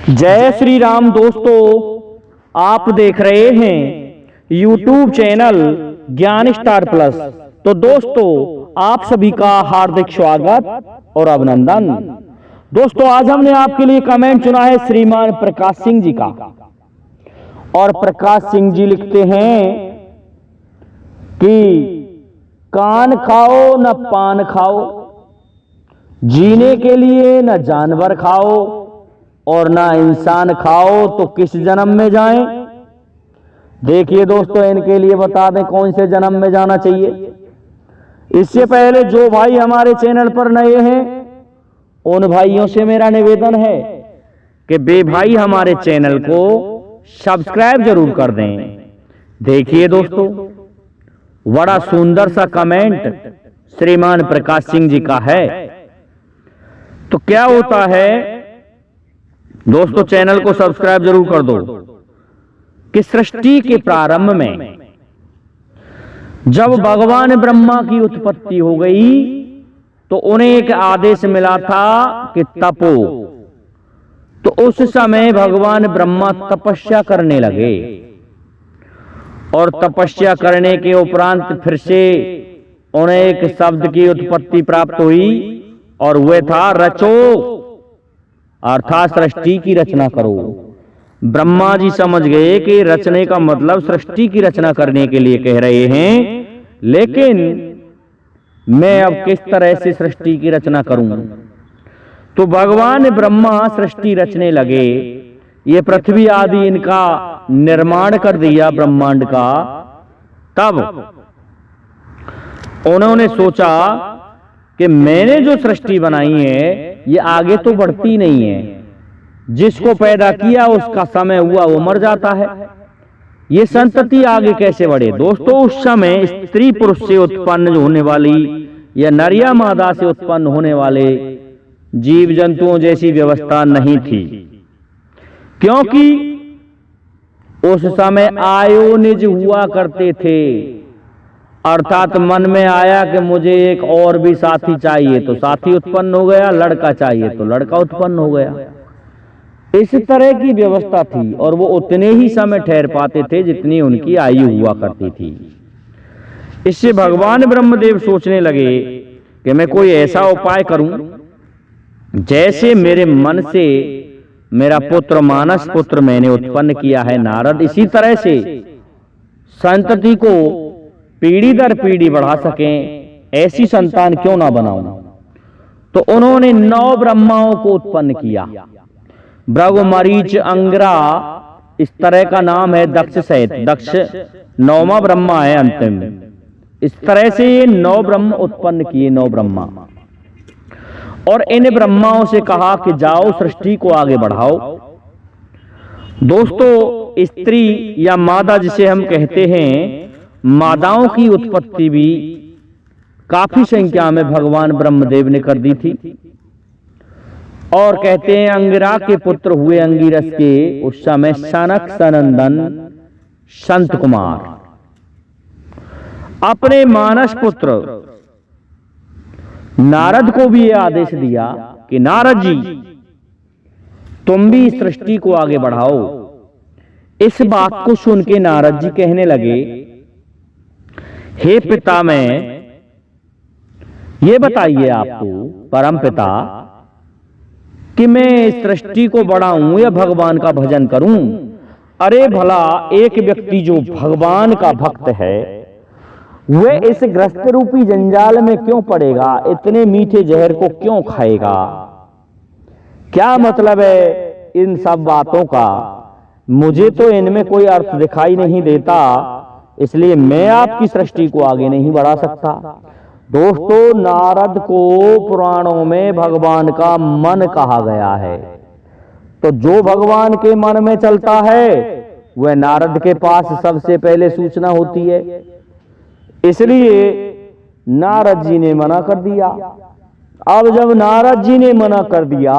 जय श्री राम दोस्तों, आप देख रहे हैं YouTube चैनल ज्ञान स्टार प्लस। तो दोस्तों, आप सभी का हार्दिक स्वागत और अभिनंदन। दोस्तों, आज हमने आपके लिए कमेंट चुना है श्रीमान प्रकाश सिंह जी का। और प्रकाश सिंह जी लिखते हैं कि कान खाओ न पान खाओ, जीने के लिए न जानवर खाओ और ना इंसान खाओ तो किस जन्म में जाएं। देखिए दोस्तों, इनके लिए बता दें कौन से जन्म में जाना चाहिए। इससे पहले जो भाई हमारे चैनल पर नए हैं उन भाइयों से मेरा निवेदन है कि वे भाई हमारे चैनल को सब्सक्राइब जरूर कर दें। देखिए दोस्तों, बड़ा सुंदर सा कमेंट श्रीमान प्रकाश सिंह जी का है। तो क्या होता है दोस्तों, चैनल को सब्सक्राइब जरूर कर दो कि सृष्टि के प्रारंभ में जब भगवान ब्रह्मा की उत्पत्ति हो गई तो उन्हें एक आदेश मिला था कि तपो। तो उस समय भगवान ब्रह्मा तपस्या करने लगे और तपस्या करने के उपरांत फिर से उन्हें एक शब्द की उत्पत्ति प्राप्त हुई और वह था रचो, अर्थात सृष्टि की रचना करो। ब्रह्मा जी समझ गए कि रचने का मतलब सृष्टि की रचना करने के लिए कह रहे हैं, लेकिन मैं अब किस तरह से सृष्टि की रचना करूं। तो भगवान ब्रह्मा सृष्टि रचने लगे। ये पृथ्वी आदि इनका निर्माण कर दिया ब्रह्मांड का। तब उन्होंने सोचा कि मैंने जो सृष्टि बनाई है ये आगे तो बढ़ती नहीं है। जिसको पैदा किया उसका समय हुआ वो मर जाता है, ये संतति आगे कैसे बढ़े। दोस्तों, उस समय स्त्री पुरुष से उत्पन्न होने वाली या नर या मादा से उत्पन्न होने वाले जीव जंतुओं जैसी व्यवस्था नहीं थी, क्योंकि उस समय आयोनिज हुआ करते थे। अर्थात मन में आया कि मुझे एक और भी साथी चाहिए तो साथी उत्पन्न हो गया, लड़का चाहिए तो लड़का उत्पन्न हो गया। इस तरह की व्यवस्था थी और वो उतने ही समय ठहर पाते थे जितनी उनकी आयु हुआ करती थी। इससे भगवान ब्रह्मदेव सोचने लगे कि मैं कोई ऐसा उपाय करूं जैसे मेरे मन से मेरा पुत्र मानस पुत्र मैंने उत्पन्न किया है नारद, इसी तरह से संतति को पीढ़ी दर पीढ़ी बढ़ा सकें, ऐसी संतान क्यों ना बनाऊं। तो उन्होंने 9 ब्रह्माओं को उत्पन्न किया। भृगु, मरीच, अंगिरा, इस तरह का नाम है दक्ष सहित। दक्ष 9वां ब्रह्मा है अंतिम। इस तरह से ये 9 ब्रह्म उत्पन्न किए, 9 ब्रह्मा। और इन ब्रह्माओं से कहा कि जाओ सृष्टि को आगे बढ़ाओ। दोस्तों, स्त्री या मादा जिसे हम कहते हैं, मादाओं की उत्पत्ति भी काफी संख्या में भगवान ब्रह्मदेव ने कर दी थी। और कहते हैं अंगिरा के पुत्र हुए अंगिरस के उस समय सनक सनंदन संत कुमार अपने मानस पुत्र नारद को भी यह आदेश दिया कि नारद जी तुम भी सृष्टि को आगे बढ़ाओ। इस बात को सुन के नारद जी कहने लगे, हे पिता, मैं ये बताइए आपको परम पिता कि मैं इस सृष्टि को बढ़ाऊं या भगवान का भजन करूं। अरे भला एक व्यक्ति जो भगवान का भक्त है वह इस ग्रस्त रूपी जंजाल में क्यों पड़ेगा, इतने मीठे जहर को क्यों खाएगा। क्या मतलब है इन सब बातों का, मुझे तो इनमें कोई अर्थ दिखाई नहीं देता, इसलिए मैं आपकी सृष्टि को आगे नहीं बढ़ा सकता। दोस्तों, नारद को पुराणों में भगवान का मन कहा गया है। तो जो भगवान के मन में चलता है वह नारद के पास सबसे पहले सूचना होती है। इसलिए नारद जी ने मना कर दिया। अब जब नारद जी ने मना कर दिया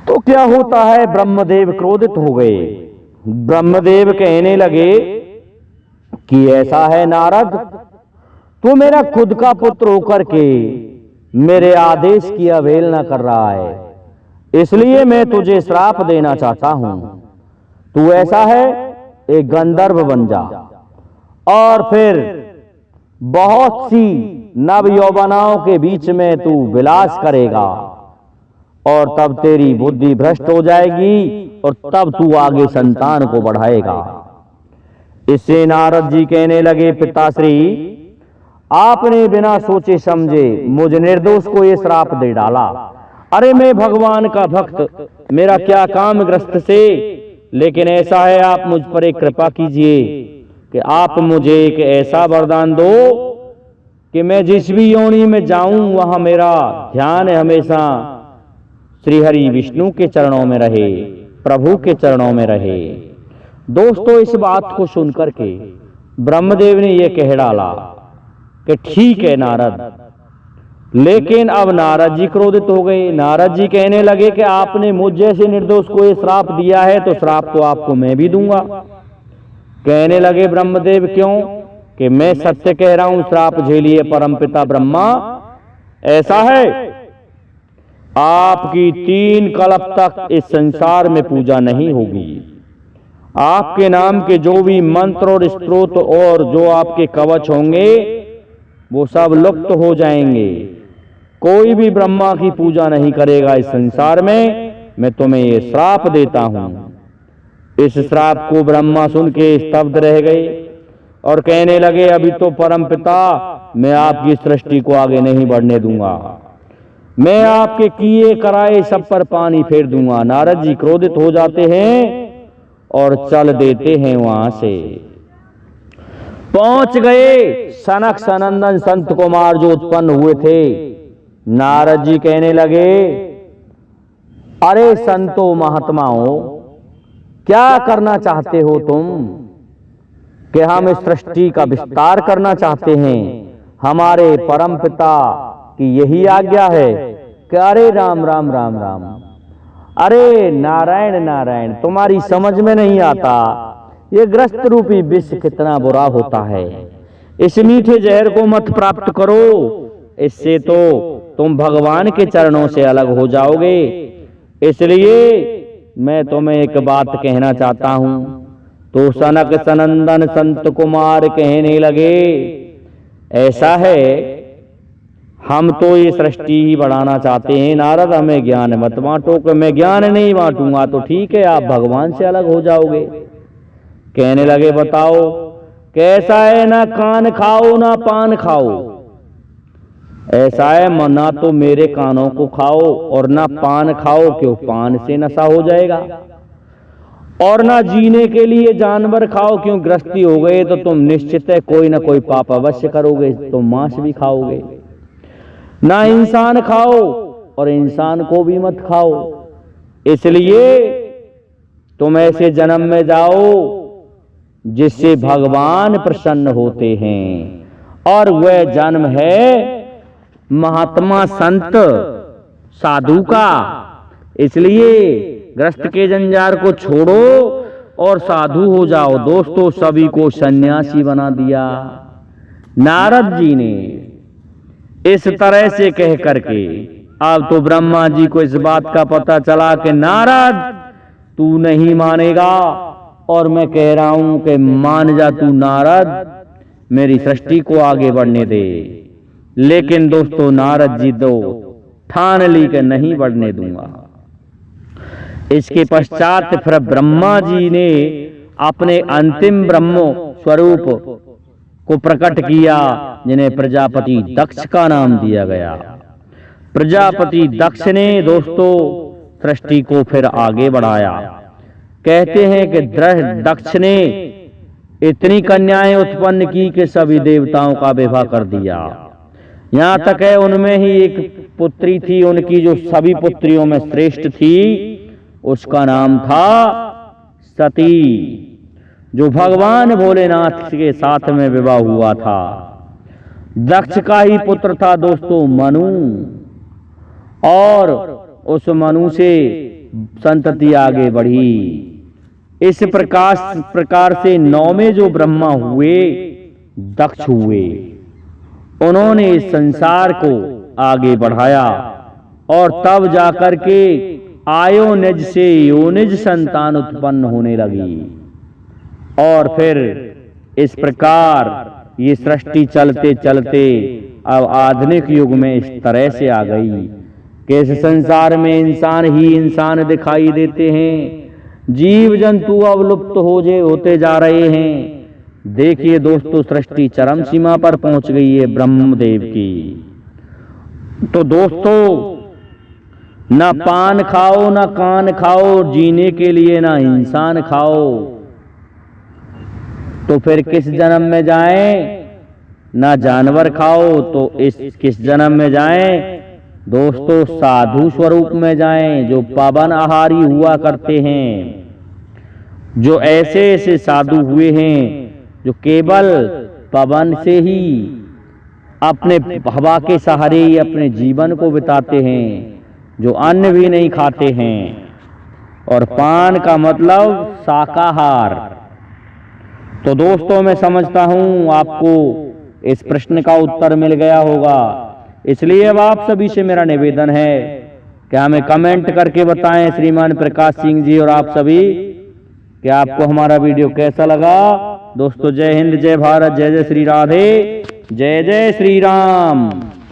तो क्या होता है, ब्रह्मदेव क्रोधित हो गए। ब्रह्मदेव कहने लगे कि ऐसा है नारद, तू मेरा खुद का पुत्र होकर के मेरे आदेश की अवहेलना कर रहा है। इसलिए मैं तुझे श्राप देना चाहता हूं। तू ऐसा है, एक गंधर्व बन जा और फिर बहुत सी नव यौवनाओं के बीच में तू विलास करेगा और तब तेरी बुद्धि भ्रष्ट हो जाएगी और तब तू आगे संतान को बढ़ाएगा। इससे नारद जी कहने लगे, पिताश्री, आपने बिना सोचे समझे मुझ निर्दोष को ये श्राप दे डाला। अरे मैं भगवान का भक्त, मेरा क्या काम ग्रस्त से, लेकिन ऐसा है, आप मुझ पर एक कृपा कीजिए कि आप मुझे एक ऐसा वरदान दो कि मैं जिस भी योनि में जाऊं वहां मेरा ध्यान हमेशा श्री हरि विष्णु के चरणों में रहे, प्रभु के चरणों में रहे। दोस्तों, इस बात को सुनकर के ब्रह्मदेव ने यह कह डाला कि ठीक है नारद। लेकिन अब नारद जी क्रोधित हो गए। नारद जी कहने लगे कि आपने मुझ जैसे निर्दोष को ये श्राप दिया है तो श्राप तो आपको मैं भी दूंगा। कहने लगे ब्रह्मदेव, क्यों? कि मैं सत्य कह रहा हूं, श्राप झेलिए परमपिता ब्रह्मा। ऐसा है, आपकी 3 कल्प तक इस संसार में पूजा नहीं होगी। आपके नाम के जो भी मंत्र और स्तोत्र और जो आपके कवच होंगे वो सब लुप्त हो जाएंगे। कोई भी ब्रह्मा की पूजा नहीं करेगा इस संसार में। मैं तुम्हें ये श्राप देता हूं। इस श्राप को ब्रह्मा सुन के स्तब्ध रह गए और कहने लगे, अभी तो परमपिता मैं आपकी सृष्टि को आगे नहीं बढ़ने दूंगा। मैं आपके किए कराए सब पर पानी फेर दूंगा। नारद जी क्रोधित हो जाते हैं और चल देते हैं वहां से। पहुंच गए सनक सनंदन संत कुमार जो उत्पन्न हुए थे। नारद जी कहने लगे, अरे संतो महात्माओं, क्या करना चाहते हो तुम? कि हम इस सृष्टि का विस्तार करना चाहते हैं। हमारे परमपिता की यही आज्ञा है कि अरे राम राम राम राम, अरे नारायण नारायण, तुम्हारी समझ में नहीं आता ये ग्रस्त रूपी विष कितना बुरा होता है। इस मीठे जहर को मत प्राप्त करो, इससे तो तुम भगवान के चरणों से अलग हो जाओगे। इसलिए मैं तुम्हें एक बात कहना चाहता हूं। तो सनक सनंदन संत कुमार कहने लगे, ऐसा है, हम तो ये सृष्टि ही बढ़ाना चाहते हैं। नारद, हमें ज्ञान मत बांटो। कि मैं ज्ञान नहीं बांटूंगा तो ठीक है, आप भगवान से अलग हो जाओगे। कहने लगे, बताओ कैसा है? ना कान खाओ ना पान खाओ। ऐसा है, ना तो मेरे कानों को खाओ और ना पान खाओ, क्यों? पान से नशा हो जाएगा। और ना जीने के लिए जानवर खाओ, क्यों? गृहस्थी हो गए तो तुम निश्चित है कोई ना कोई पाप अवश्य करोगे, तो मांस भी खाओगे। ना इंसान खाओ और इंसान को भी मत खाओ। इसलिए तुम ऐसे जन्म में जाओ जिससे भगवान प्रसन्न होते हैं, और वह जन्म है महात्मा संत साधु का। इसलिए ग्रस्त के जंजार को छोड़ो और साधु हो जाओ। दोस्तों, सभी को सन्यासी बना दिया नारद जी ने। इस तरह से कह करके अब तो ब्रह्मा जी को इस बात का पता चला कि नारद, तू नहीं मानेगा और मैं कह रहा हूं कि मान जा तू नारद, मेरी सृष्टि को आगे बढ़ने दे। लेकिन दोस्तों, नारद जी तो ठान ली कि नहीं बढ़ने दूंगा। इसके पश्चात फिर ब्रह्मा जी ने अपने अंतिम ब्रह्म स्वरूप को प्रकट किया, जिन्हें प्रजापति दक्ष का नाम दिया गया। प्रजापति दक्ष ने दोस्तों सृष्टि को फिर आगे बढ़ाया। कहते हैं कि दक्ष ने इतनी कन्याएं उत्पन्न की कि सभी देवताओं का विवाह कर दिया। यहां तक है उनमें ही एक पुत्री थी उनकी जो सभी पुत्रियों में श्रेष्ठ थी, उसका नाम था सती, जो भगवान भोलेनाथ के साथ में विवाह हुआ था। दक्ष का ही पुत्र था दोस्तों मनु, और उस मनु से संतति आगे बढ़ी। इस प्रकार से 9वें जो ब्रह्मा हुए दक्ष हुए, उन्होंने इस संसार को आगे बढ़ाया और तब जाकर के आयोनिज से योनिज संतान उत्पन्न होने लगी। और फिर इस प्रकार ये सृष्टि चलते चलते अब आधुनिक युग में इस तरह से आ गई कि इस संसार में इंसान ही इंसान दिखाई देते हैं, जीव जंतु अब लुप्त होते जा रहे हैं। देखिए दोस्तों, सृष्टि चरम सीमा पर पहुंच गई है ब्रह्मदेव की। तो दोस्तों, ना पान खाओ ना कान खाओ, जीने के लिए ना इंसान खाओ, तो फिर किस जन्म में जाएं? ना जानवर खाओ तो किस जन्म में जाएं? दोस्तों, साधु स्वरूप में जाएं, जो पावन आहारी हुआ करते हैं, जो ऐसे ऐसे साधु हुए हैं जो केवल पवन से ही अपने हवा के सहारे ही अपने जीवन को बिताते हैं, जो अन्न भी नहीं खाते हैं। और पान का मतलब शाकाहार। तो दोस्तों, मैं समझता हूं आपको इस प्रश्न का उत्तर मिल गया होगा। इसलिए अब आप सभी से मेरा निवेदन है कि हमें कमेंट करके बताएं, श्रीमान प्रकाश सिंह जी और आप सभी, कि आपको हमारा वीडियो कैसा लगा। दोस्तों, जय हिंद, जय भारत, जय जय श्री राधे, जय जय श्री राम।